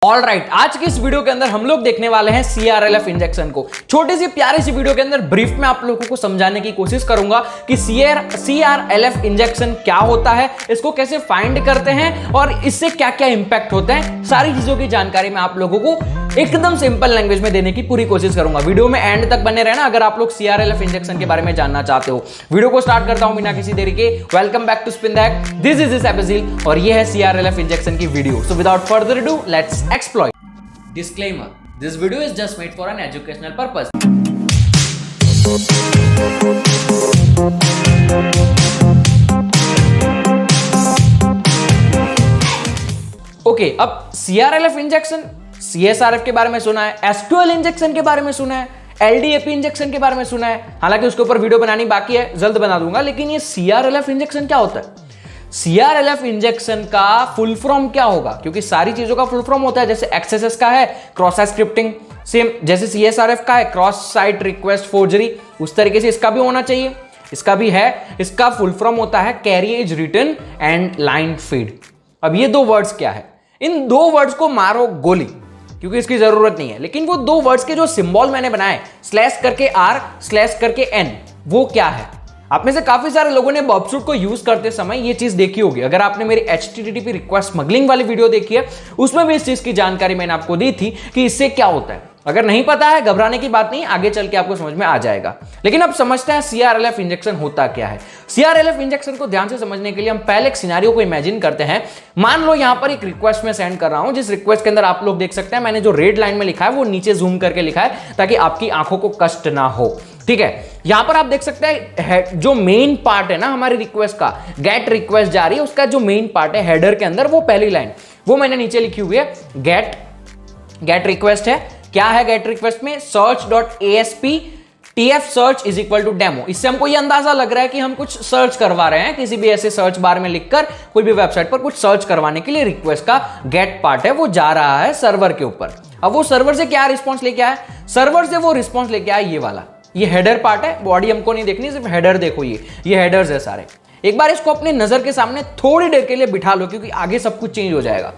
All right, आज की इस वीडियो के अंदर हम लोग देखने वाले हैं CRLF इंजेक्शन को। छोटी सी प्यारी सी वीडियो के अंदर ब्रीफ में आप लोगों को समझाने की कोशिश करूंगा कि CRLF इंजेक्शन क्या होता है, इसको कैसे फाइंड करते हैं और इससे क्या क्या इंपैक्ट होते हैं। सारी चीजों की जानकारी मैं आप लोगों को एकदम सिंपल लैंग्वेज में देने की पूरी कोशिश करूंगा। वीडियो में एंड तक बने रहना अगर आप लोग CRLF इंजेक्शन के बारे में जानना चाहते हो। वीडियो को स्टार्ट करता हूं बिना किसी देरी के। Welcome back to spin that, this is एपिजिल और ये है CRLF इंजेक्शन की video. So without further ado let's exploit. Disclaimer: This video is just made for an educational purpose. Okay, अब CRLF इंजेक्शन, CSRF के बारे में सुना है, S2L इंजेक्शन के बारे में सुना है, LDAP इंजेक्शन के बारे में सुना है। हालांकि उसके ऊपर वीडियो बनानी बाकी है, जल्द बना दूंगा। लेकिन ये CRLF इंजेक्शन क्या होता है? CRLF इंजेक्शन का फुल फॉर्म क्या होगा? क्योंकि सारी चीजों का फुल फॉर्म होता है। जैसे XSS का है क्रॉस साइट स्क्रिप्टिंग, सेम जैसे CSRF का है क्रॉस साइट रिक्वेस्ट फोर्जरी, उस तरीके से इसका भी होना चाहिए। इसका भी है। इसका फुल फॉर्म होता है carriage return and line feed. अब ये दो वर्ड्स क्या है? इन दो वर्ड्स को मारो गोली, क्योंकि इसकी जरूरत नहीं है। लेकिन वो दो वर्ड्स के जो सिंबल मैंने बनाए, स्लैश करके R स्लैश करके N, वो क्या है? आप में से काफी सारे लोगों ने बॉबसूट को यूज करते समय ये चीज देखी होगी। अगर आपने मेरी HTTP रिक्वेस्ट स्मगलिंग वाली वीडियो देखी है, उसमें भी इस चीज की जानकारी मैंने आपको दी थी कि इससे क्या होता है। अगर नहीं पता है, घबराने की बात नहीं, आगे चल के आपको समझ में आ जाएगा। लेकिन अब समझते हैं CRLF इंजेक्शन होता क्या है। CRLF इंजेक्शन को ध्यान से समझने के लिए हम पहले एक सिनेरियो को इमेजिन करते हैं। मान लो यहां पर एक रिक्वेस्ट में सेंड कर रहा हूं, जिस रिक्वेस्ट के अंदर आप लोग देख सकते हैं मैंने जो रेड लाइन में लिखा है वो नीचे जूम करके लिखा है ताकि आपकी आंखों को कष्ट ना हो। ठीक है, यहां पर आप देख सकते हैं जो मेन पार्ट है ना हमारी रिक्वेस्ट का, गेट रिक्वेस्ट जा रही है, उसका जो मेन पार्ट है हेडर के अंदर, वो पहली लाइन वो मैंने नीचे लिखी हुई है। गेट रिक्वेस्ट है। क्या है गेट रिक्वेस्ट में? search.asp tf search is equal to demo। इससे हमको ये अंदाजा लग रहा है कि हम कुछ सर्च करवा रहे हैं, किसी भी ऐसे सर्च बार में लिखकर कोई भी वेबसाइट पर कुछ सर्च करवाने के लिए रिक्वेस्ट का गेट पार्ट है वो जा रहा है सर्वर के ऊपर। अब वो सर्वर से क्या रिस्पॉन्स लेके आया? सर्वर से वो रिस्पॉन्स लेके आया ये वाला, ये हेडर पार्ट है। बॉडी हमको नहीं देखनी, सिर्फ हेडर देखो। ये हेडर्स है सारे। एक बार इसको अपने नजर के सामने थोड़ी देर के लिए बिठा लो, क्योंकि आगे सब कुछ चेंज हो जाएगा।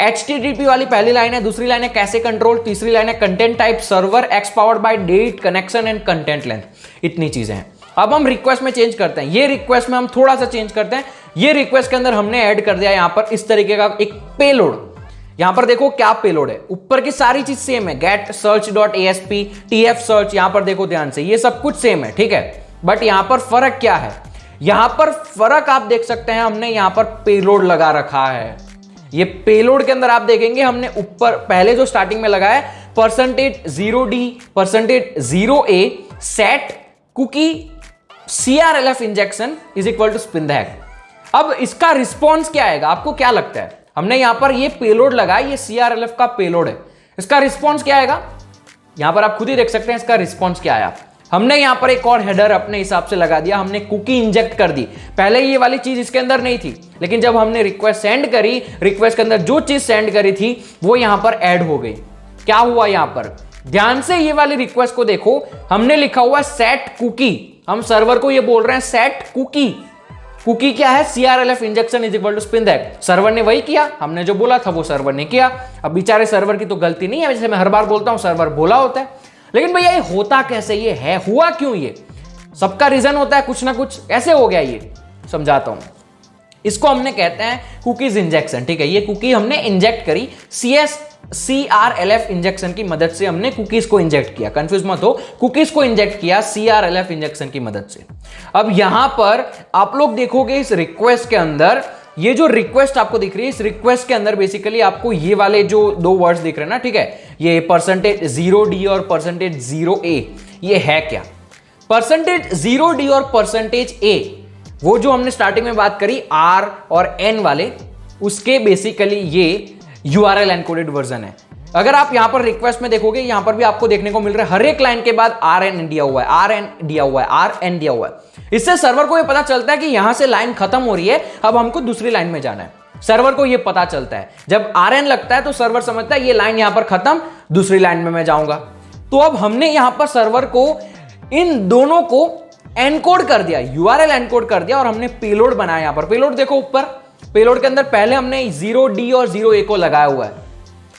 HTTP वाली पहली लाइन है, दूसरी लाइन है कैसे कंट्रोल, तीसरी लाइन है content type server X powered by date connection and content length. इतनी चीजें हैं। अब हम रिक्वेस्ट में चेंज करते हैं। ये रिक्वेस्ट में हम थोड़ा सा चेंज करते हैं। ये रिक्वेस्ट के अंदर हमने ऐड कर दिया यहां पर इस तरीके का एक पेलोड। यहां पर देखो क्या पेलोड है, ऊपर की सारी चीज सेम है, गेट search.asp tf search, यहां पर देखो ध्यान से, ये सब कुछ सेम है। ठीक है, बट यहां पर फर्क क्या है? यहां पर फर्क आप देख सकते हैं, हमने यहां पर पेलोड लगा रखा है। ये पेलोड के अंदर आप देखेंगे हमने ऊपर पहले जो स्टार्टिंग में लगाया %0d %0a set cookie CRLF injection is equal to spin the hack. अब इसका रिस्पॉन्स क्या आएगा? आपको क्या लगता है? हमने यहां पर ये पेलोड लगाया, ये CRLF का पेलोड है, इसका रिस्पॉन्स क्या आएगा? यहां पर आप खुद ही देख सकते हैं इसका रिस्पॉन्स क्या आया। हमने यहां पर एक और हेडर अपने हिसाब से लगा दिया, हमने कुकी इंजेक्ट कर दी। पहले ये वाली चीज इसके अंदर नहीं थी, लेकिन जब हमने रिक्वेस्ट सेंड करी, रिक्वेस्ट के अंदर जो चीज सेंड करी थी वो यहां पर ऐड हो गई। क्या हुआ यहां पर? ध्यान से ये वाली रिक्वेस्ट को देखो, हमने लिखा हुआ सेट कुकी। हम सर्वर को ये बोल रहे हैं सेट कुकी। कुकी क्या है? CRLF injection is equal to spin that. Server ने वही किया, हमने जो बोला था वो सर्वर ने किया। अब बेचारे सर्वर की तो गलती नहीं है, जैसे मैं हर बार बोलता हूं सर्वर बोला होता है। लेकिन भैया ये होता कैसे? ये है हुआ क्यों? ये सबका रीजन होता है कुछ ना कुछ। ऐसे हो गया ये, समझाता हूं। इसको हमने कहते हैं कुकीज इंजेक्शन। ठीक है, ये कुकी हमने इंजेक्ट करी, CRLF इंजेक्शन की मदद से हमने कुकीज को इंजेक्ट किया। कंफ्यूज मत हो, कुकीज को इंजेक्ट किया CRLF इंजेक्शन की मदद से। अब यहां पर आप लोग देखोगे इस रिक्वेस्ट के अंदर, ये जो रिक्वेस्ट आपको दिख रही है, इस रिक्वेस्ट के अंदर बेसिकली आपको ये वाले जो दो वर्ड्स दिख रहे हैं ना, ठीक है, ये %0d और %0a, ये है क्या? %0d और %a, वो जो हमने स्टार्टिंग में बात करी R और N वाले, उसके बेसिकली ये URL एनकोडेड वर्जन है। अगर आप यहां पर रिक्वेस्ट में देखोगे, यहां पर भी आपको देखने को मिल रहा है हर एक लाइन के बाद RN दिया हुआ है, RN दिया हुआ है, RN दिया हुआ है। इससे सर्वर को यह पता चलता है कि यहां से लाइन खत्म हो रही है, अब हमको दूसरी लाइन में जाना है। सर्वर को यह पता चलता है, जब RN लगता है तो सर्वर समझता है ये लाइन यहां पर खत्म, दूसरी लाइन में मैं जाऊंगा। तो अब हमने यहां पर सर्वर को इन दोनों को एनकोड कर दिया, URL एनकोड कर दिया और हमने पेलोड बनाया। यहां पर पेलोड देखो ऊपर, पेलोड के अंदर पहले हमने 0D और 0A को लगाया हुआ है।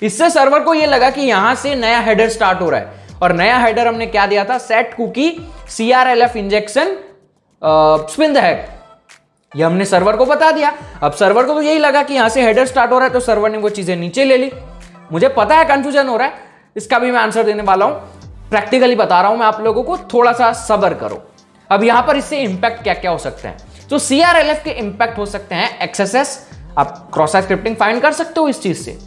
इससे सर्वर को ये लगा कि यहां से नया हेडर स्टार्ट हो रहा है, और नया हेडर हमने क्या दिया था, set cookie CRLF injection spin the head, ये हमने सर्वर को बता दिया। अब सर्वर को तो यही लगा कि यहां से हेडर स्टार्ट हो रहा है, तो सर्वर ने वो चीजें नीचे ले ली। मुझे पता है कंफ्यूजन हो रहा है, इसका भी मैं आंसर देने वाला हूं, प्रैक्टिकली बता रहा हूं मैं आप लोगों को, थोड़ा सा सब्र करो। अब यहां पर इससे इंपैक्ट क्या क्या हो सकते हैं, तो CRLF के इंपैक्ट हो सकते हैं XSS, आप क्रॉस साइट स्क्रिप्टिंग फाइंड कर सकते हो इस चीज से।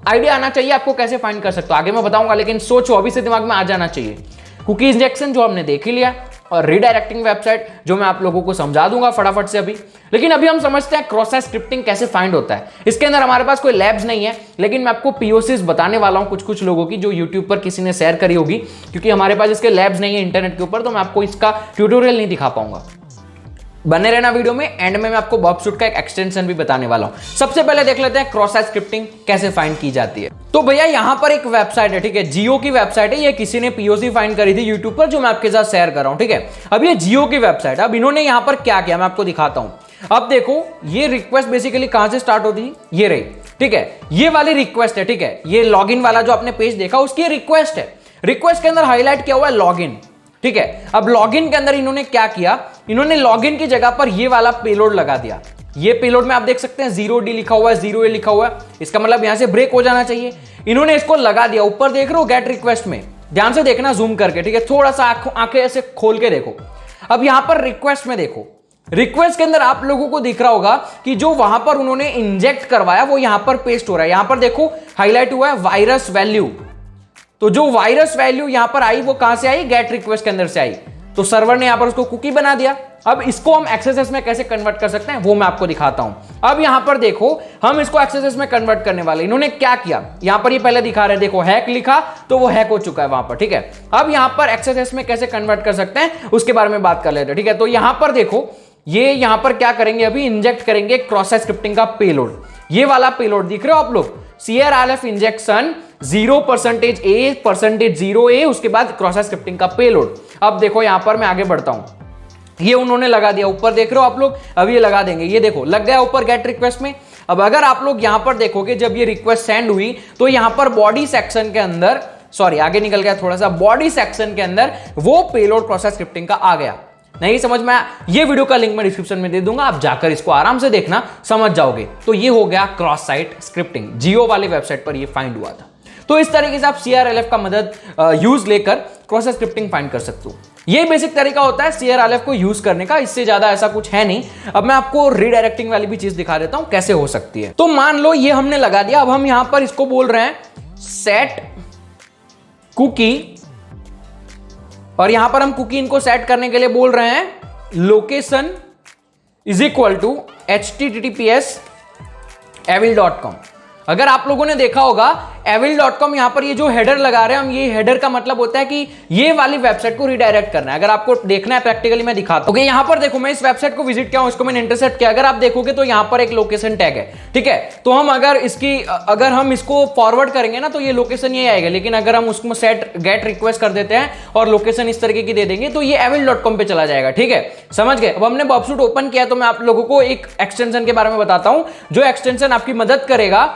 आइडिया आना चाहिए आपको कैसे फाइंड कर सकते हो, आगे मैं बताऊंगा, लेकिन सोचो अभी से दिमाग में आ जाना चाहिए। कुकी इंजेक्शन जो हमने देख ही लिया, और रीडायरेक्टिंग वेबसाइट जो मैं आप लोगों को समझा दूंगा फटाफट से अभी। लेकिन अभी हम समझते हैं क्रॉस साइट स्क्रिप्टिंग कैसे फाइंड होता है। इसके अंदर हमारे पास कोई लैब्स नहीं है, लेकिन मैं आपको POCs बताने वाला हूं कुछ लोगों की, जो यूट्यूब पर किसी ने शेयर करी होगी, क्योंकि हमारे पास इसके लैब्स नहीं है इंटरनेट के ऊपर, तो मैं आपको इसका ट्यूटोरियल नहीं दिखा पाऊंगा। बने रहना वीडियो में, एंड में मैं आपको बॉबशूट का एक एक्सटेंशन भी बताने वाला हूं। सबसे पहले देख लेते हैं क्रॉस साइट स्क्रिप्टिंग कैसे फाइंड की जाती है। तो भैया यहां पर एक वेबसाइट है, ठीक है, जियो की वेबसाइट है, ये किसी ने POC फाइंड करी थी यूट्यूब पर, जो मैं आपके साथ शेयर कर रहा हूं, ठीक है। अब ये जियो की वेबसाइट है। अब इन्होंने यहां पर क्या किया मैं आपको दिखाता हूं। अब देखो ये रिक्वेस्ट बेसिकली कहां से स्टार्ट होती है, ये रही, ठीक है, ये वाली रिक्वेस्ट है, ठीक है, ये लॉगिन वाला जो आपने पेज देखा उसकी रिक्वेस्ट है। रिक्वेस्ट के अंदर हाईलाइट किया हुआ है लॉगिन, ठीक है। अब लॉगिन के अंदर इन्होंने क्या किया, इन्होंने लॉगिन की जगह पर ये वाला पेलोड लगा दिया। ये पेलोड में आप देख सकते हैं 0D लिखा हुआ है, 0A लिखा हुआ है, इसका मतलब यहां से ब्रेक हो जाना चाहिए। इन्होंने इसको लगा दिया, ऊपर देख रहे हो गेट रिक्वेस्ट में, ध्यान से देखना जूम करके, ठीक है, थोड़ा सा आंखें ऐसे खोल के देखो। अब यहां पर रिक्वेस्ट में देखो, रिक्वेस्ट के अंदर आप लोगों को दिख रहा होगा कि जो वहां पर उन्होंने इंजेक्ट करवाया वो यहां पर पेस्ट हो रहा है। यहां पर देखो हाईलाइट हुआ है वायरस वैल्यू, तो जो वायरस वैल्यू यहां पर आई वो कहां से आई, गेट रिक्वेस्ट के अंदर से आई। तो सर्वर ने यहां पर उसको कुकी बना दिया। अब इसको हम XSS में कैसे कन्वर्ट कर सकते हैं वो मैं आपको दिखाता हूं। अब यहां पर देखो हम इसको XSS में कन्वर्ट करने वाले, इन्होंने क्या किया, यहां पर ये पहले दिखा रहे, देखो हैक लिखा तो वो हैक हो चुका है वहां पर, ठीक है। अब यहां पर XSS में कैसे कन्वर्ट कर सकते हैं उसके बारे में बात कर लेते हैं, ठीक है। तो यहां पर देखो ये यहां पर क्या करेंगे, अभी इंजेक्ट करेंगे क्रॉस साइट स्क्रिप्टिंग का पेलोड। ये वाला पेलोड दिख रहे हो आप लोग, CRLF इंजेक्शन 0% A %0 A, उसके बाद क्रॉस साइट स्क्रिप्टिंग का पेलोड। अब देखो यहां पर मैं आगे बढ़ता हूं, ये उन्होंने लगा दिया, ऊपर देख रहे हो आप लोग, अब ये लगा देंगे, ये देखो लग गया ऊपर गेट रिक्वेस्ट में। अब अगर आप लोग यहां पर देखोगे जब ये रिक्वेस्ट सेंड हुई तो यहां पर बॉडी सेक्शन के अंदर, सॉरी आगे निकल गया थोड़ा सा, बॉडी सेक्शन के अंदर वो पेलोड क्रॉस साइट स्क्रिप्टिंग का आ गया। नहीं समझ में आया, ये वीडियो का लिंक मैं डिस्क्रिप्शन में दे दूंगा, आप जाकर इसको आराम से देखना, समझ जाओगे। तो ये हो गया क्रॉस साइट स्क्रिप्टिंग, जियो वाली वेबसाइट पर ये फाइंड हुआ था। तो इस तरीके से आप CRLF का मदद यूज लेकर क्रॉस साइट स्क्रिप्टिंग फाइंड कर सकते हो। ये बेसिक तरीका होता है CRLF को यूज करने का, इससे ज्यादा ऐसा कुछ है नहीं। अब मैं आपको रीडायरेक्टिंग वाली भी चीज दिखा देता हूं कैसे हो सकती है। तो मान लो ये हमने लगा दिया, अब हम यहां पर इसको बोल रहे हैं सेट कुकी, और यहां पर हम कुकी इनको सेट करने के लिए बोल रहे हैं location is equal to https avil.com। अगर आप लोगों ने देखा होगा avil.com, यहां पर ये जो हेडर लगा रहे हैं हम, ये हेडर का मतलब होता है कि ये वाली वेबसाइट को रिडायरेक्ट करना है। अगर आपको देखना है प्रैक्टिकली मैं दिखाता हूं। ओके, यहां पर देखो मैं इस वेबसाइट को विजिट किया हूं, इसको मैंने इंटरसेप्ट किया। अगर आप देखोगे तो यहां पर एक लोकेशन टैग है, ठीक है। तो हम अगर हम इसको फॉरवर्ड करेंगे ना तो ये लोकेशन ये आएगा, लेकिन अगर हम उसको सेट गेट रिक्वेस्ट कर देते हैं और लोकेशन इस तरीके की दे देंगे तो ये avil.com पे चला जाएगा, ठीक है, समझ गए। अब हमने बॉबशूट ओपन किया तो मैं आप लोगों को एक एक्सटेंशन के बारे में बताता हूं, जो एक्सटेंशन आपकी मदद करेगा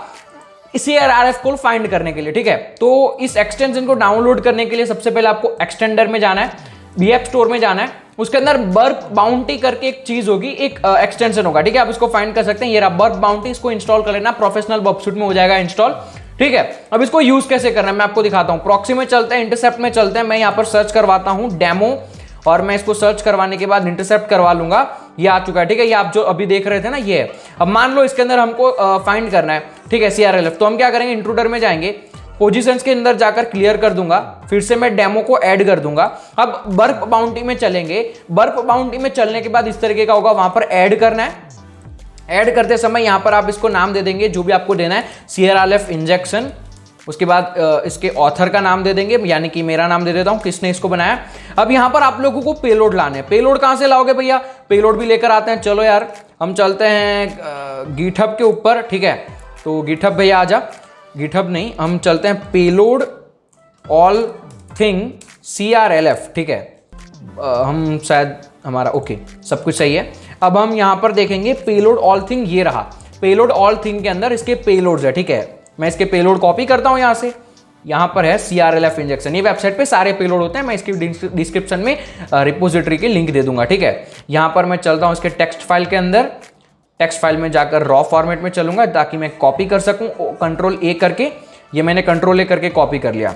CRLF को फाइंड करने के लिए, ठीक है। तो इस एक्सटेंशन को डाउनलोड करने के लिए सबसे पहले आपको एक्सटेंडर में जाना है, BF स्टोर में जाना है, उसके अंदर बर्प बाउंटी करके एक चीज होगी, एक एक्सटेंशन होगा, ठीक है। आप इसको फाइंड कर सकते हैं, ये रहा बर्प बाउंटी, इसको इंस्टॉल कर लेना, प्रोफेशनल बॉबशूट में हो जाएगा इंस्टॉल, ठीक है। अब इसको यूज कैसे करना है मैं आपको दिखाता हूं। प्रॉक्सी में चलते हैं, इंटरसेप्ट में चलते हैं, मैं यहां पर सर्च करवाता हूं डेमो, और मैं इसको सर्च करवाने के बाद इंटरसेप्ट करवा लूंगा, ये आ चुका है, ठीक है। ये आप जो अभी देख रहे थे ना, ये है। अब मान लो इसके अंदर हमको फाइंड करना है, ठीक है, CRLF। तो हम क्या करेंगे, इंट्रूडर में जाएंगे, पोजीशंस के अंदर जाकर क्लियर कर दूंगा, फिर से मैं डेमो को ऐड कर दूंगा। अब बर्प बाउंटी में चलेंगे, बर्प बाउंटी में चलने के बाद इस तरीके का होगा, वहां पर ऐड करना है। ऐड करते समय यहां पर आप इसको नाम दे देंगे जो भी आपको देना है, CRLF इंजेक्शन। उसके बाद इसके ऑथर का नाम दे देंगे, यानी कि मेरा नाम दे देता हूं, किसने इसको बनाया। अब यहां पर आप लोगों को पेलोड लाने हैं। पेलोड कहां से लाओगे भैया, पेलोड भी लेकर आते हैं। चलो यार हम चलते हैं गिटहब के ऊपर, ठीक है। तो गिटहब भैया आजा, गिटहब नहीं, हम चलते हैं पेलोड ऑल थिंग CRLF, ठीक है। हम शायद हमारा ओके सब कुछ सही है। अब हम यहां पर देखेंगे पेलोड ऑल थिंग, ये रहा पेलोड ऑल थिंग के अंदर इसके पेलोड्स है, ठीक है। मैं इसके पेलोड कॉपी करता हूं यहां से, यहां पर है CRLF इंजेक्शन, ये वेबसाइट पे सारे पेलोड होते हैं, मैं इसकी डिस्क्रिप्शन में रिपोजिटरी की लिंक दे दूंगा, ठीक है। यहां पर मैं चलता हूं इसके टेक्स्ट फाइल के अंदर, टेक्स्ट फाइल में जाकर रॉ फॉर्मेट में चलूंगा ताकि मैं कॉपी कर सकूं, Ctrl+A करके, ये मैंने Ctrl+A करके कॉपी कर लिया,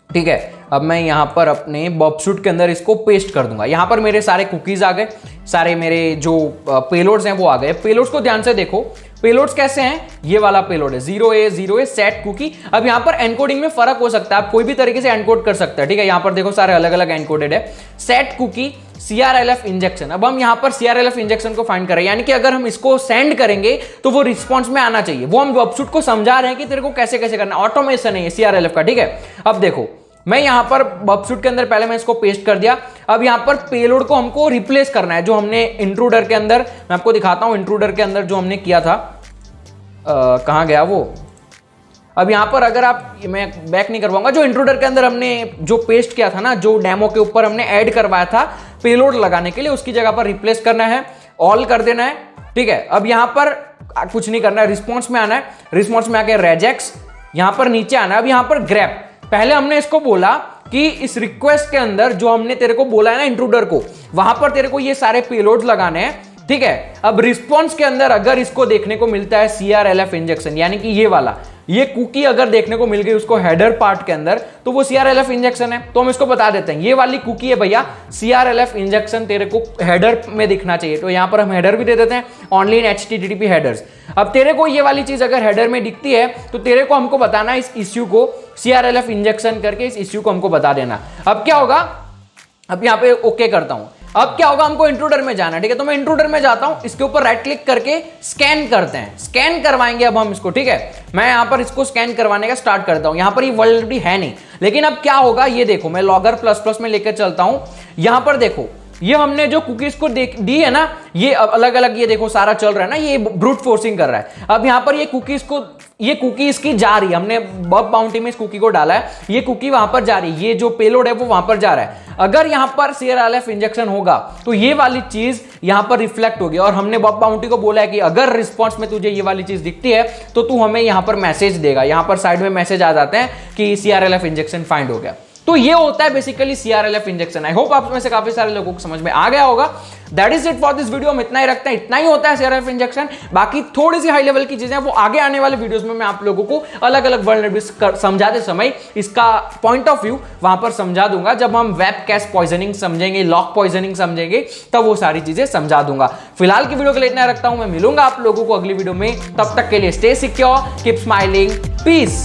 ठीक है। अब मैं यहां पर अपने बॉबशूट के अंदर इसको पेस्ट कर दूंगा। यहां पर मेरे सारे कुकीज आ गए, सारे मेरे जो पेलोड्स हैं वो आ गए। पेलोड्स को ध्यान से देखो, पेलोड्स कैसे हैं, ये वाला पेलोड है 0A सेट कुकी। अब यहां पर एनकोडिंग में फर्क हो सकता है, आप कोई भी तरीके से एनकोड कर सकते हैं, ठीक है। यहां पर देखो सारे अलग अलग एनकोडेड है। सेट कुकी CRLF इंजेक्शन, अब हम यहां पर CRLF इंजेक्शन को फाइंड करें, यानी कि अगर हम इसको सेंड करेंगे तो वो रिस्पॉन्स में आना चाहिए। वो हम बॉबशूट को समझा रहे हैं कि तेरे को कैसे कैसे करना, ऑटोमेशन है ये CRLF का, ठीक है। अब देखो मैं यहां पर बॉबशूट के अंदर पहले मैं इसको पेस्ट कर दिया। अब यहां पर पेलोड को हमको रिप्लेस करना है, जो हमने इंट्रूडर के अंदर, मैं आपको दिखाता हूं इंट्रूडर के अंदर जो हमने किया था, कहां गया वो। अब यहां पर अगर आप, मैं बैक नहीं कर पाऊंगा, जो इंट्रूडर के अंदर हमने जो पेस्ट किया था ना, जो डेमो के ऊपर हमने ऐड करवाया था पेलोड लगाने के लिए, उसकी जगह पर रिप्लेस करना है, ऑल कर देना है, ठीक है। अब यहां पर कुछ नहीं करना है, रिस्पॉन्स में आना है, रिस्पॉन्स में आके रेजेक्स, यहां पर नीचे आना है। अब यहां पर ग्रैप, पहले हमने इसको बोला कि इस रिक्वेस्ट के अंदर जो हमने तेरे को बोला है ना इंट्रूडर को, वहां पर तेरे को ये सारे पेलोड्स लगाने हैं, ठीक है। अब रिस्पॉन्स के अंदर अगर इसको देखने को मिलता है CRLF इंजेक्शन, यानी कि ये वाला, ये कुकी अगर देखने को मिल गई उसको हेडर पार्ट के अंदर, तो वो CRLF इंजेक्शन है। तो हम इसको बता देते हैं ये वाली कुकी है भैया, CRLF इंजेक्शन तेरे को हेडर में दिखना चाहिए, तो यहां पर हम हेडर भी दे देते हैं, ऑनली इन HTTP हेडर्स। अब तेरे को ये वाली चीज अगर हेडर में दिखती है तो तेरे को हमको बताना है इस इश्यू को, CRLF इंजेक्शन करके इस इश्यू को हमको बता देना। अब क्या होगा, अब यहां पे ओके करता हूं। अब क्या होगा, हमको इंट्रूडर में जाना है, ठीक है। तो मैं इंट्रूडर में जाता हूं, इसके ऊपर राइट क्लिक करके स्कैन करते हैं, स्कैन करवाएंगे अब हम इसको, ठीक है। मैं यहां पर इसको स्कैन करवाने का स्टार्ट करता हूं। यहां पर ये वल्नरेबिलिटी है नहीं, लेकिन अब क्या होगा ये देखो, मैं लॉगर प्लस में लेकर चलता हूं। यहां पर देखो ये हमने जो कुकीज को दी है ना, ये अलग अलग, ये देखो सारा चल रहा है ना, ये ब्रूट फोर्सिंग कर रहा है। अब यहां पर ये कुकी इसकी जा रही है, हमने बग बाउंटी में इस कुकी को डाला है, ये कुकी वहां पर जा रही है, ये जो पेलोड है वो वहां पर जा रहा है। अगर यहां पर CRLF इंजेक्शन होगा तो ये वाली चीज यहां पर रिफ्लेक्ट होगी, और हमने बग बाउंटी को बोला है कि अगर रिस्पॉन्स में तुझे ये वाली चीज दिखती है तो तू हमें यहां पर मैसेज देगा। यहां पर साइड में मैसेज आ जाते हैं कि CRLF इंजेक्शन फाइंड हो गया। तो ये होता है basically CRLF injection. I hope आप में से काफी सारे लोगों को समझ में आ गया होगा। That is it for this video. हम इतना ही रखते हैं, इतना ही होता है CRLF इंजेक्शन। बाकी थोड़ी सी हाई लेवल की चीजें वो आगे आने वाले वीडियोस में मैं आप लोगों को अलग अलग वल्नरेबिलिटीज समझाते समय इसका पॉइंट ऑफ व्यू वहां पर समझा दूंगा। जब हम वेब कैश पॉइजनिंग समझेंगे, लॉक पॉइजनिंग समझेंगे, तब वो सारी चीजें समझा दूंगा। फिलहाल की वीडियो के लिए इतना रखता हूं, मैं मिलूंगा आप लोगों को अगली वीडियो में। तब तक के लिए stay secure, keep smiling, piece.